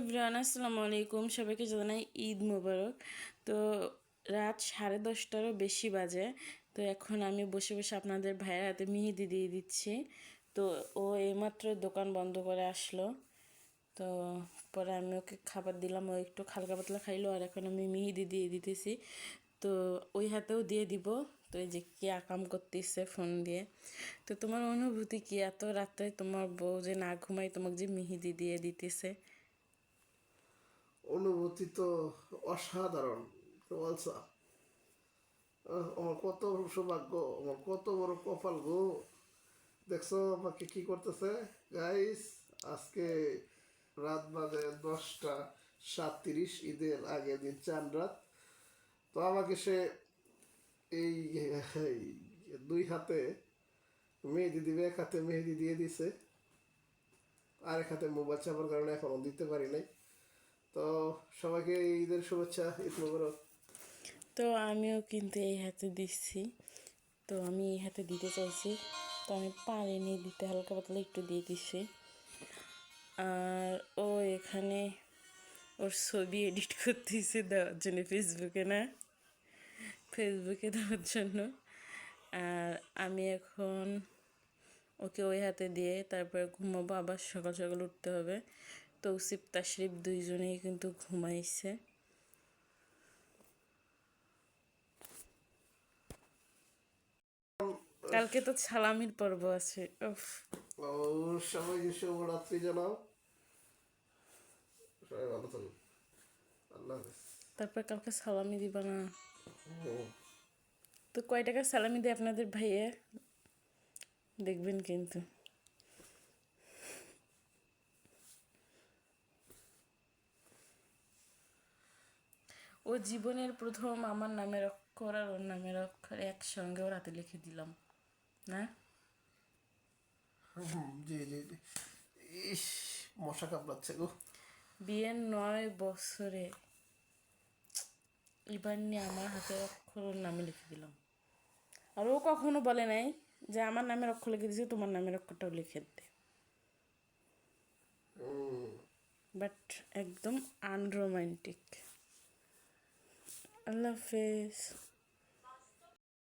Everyone, আসসালামু আলাইকুম। সবাইকে জানাই ঈদ মোবারক। তো রাত 10:30টারও বেশি বাজে। তো এখন আমি বসে বসে আপনাদের ভাইয়ের হাতে মেহেদি দিয়ে দিচ্ছি। তো ও এইমাত্র দোকান বন্ধ করে আসলো। তো পরে আমি ওকে খাবার দিলাম, ও একটু হালকা পাতলা খাইলো, আর এখন আমি মেহেদি দিয়ে দিতেছি। তো ওই হাতেও দিয়ে দিব। তো এই যে কি আকাম করতেছে ফোন দিয়ে। তো তোমার অনুভূতি কি, এত রাত্রে তোমার বউ যে না ঘুমাই তোমাকে যে মেহেদি দিয়ে দিতেছে? অনুভূতি তো অসাধারণ। বলছা আমার কত সৌভাগ্য, আমার কত বড় কপাল গো। দেখছো আমাকে কি করতেছে গাইস। আজকে রাত বাজে 10টা 37, ঈদের আগের দিন চান রাত। তো আমাকে সে এই এই দুই হাতে মেহেদি দিবে, এক হাতে মেহেদি দিয়ে দিছে, আর এক হাতে মোবাইল চাপার কারণে এখনো দিতে পারি নাই। তো সবাইকে ঈদের শুভেচ্ছা, ঈদ মোবারক। তো আমিও কিন্তু এই হাতে দিচ্ছি। তো আমি এই হাতে দিতে চাইছি, তো আমি পারিনি দিতে, হালকা পাতলা একটু দিয়ে দিচ্ছি। আর ও এখানে ওর ছবি এডিট করতেছে দেওয়ার জন্য ফেসবুকে, না ফেসবুকে দেওয়ার জন্য। আর আমি এখন ওকে ওই হাতে দিয়ে তারপরে ঘুমাবো, আবার সকাল সকাল উঠতে হবে। তৌসিফ তাশরিফ দুইজনেই কিন্তু ঘুমাইছে। কালকে তো সালামির পর্ব আছে। উফ। ও, সবাইকে শুভরাত্রি জানাও, সবাই ভালো থাকুন, আল্লাহ হাফেজ। তারপর কালকে সালামি দিবা না? হুম। তো কয় টাকা সালামি দেয় আপনাদের ভাইয়ে, দেখবেন কিন্তু। ও জীবনের প্রথম আমার নামের অক্ষর আর ওর নামের অক্ষর একসঙ্গে ওর হাতে লিখে দিলাম, না? জি জি জি। ইস, মশা কামড়াচ্ছে গো। বিয়ের 9 বছরে এবার নিয়ে আমার হাতের অক্ষর ওর নামে লিখে দিলাম। আর ও কখনো বলে নাই যে আমার নামের অক্ষর লিখে দিয়েছে, তোমার নামের অক্ষরটাও লিখে দে। বাট একদম আনরোমান্টিক। আল্লাহ হাফেজ।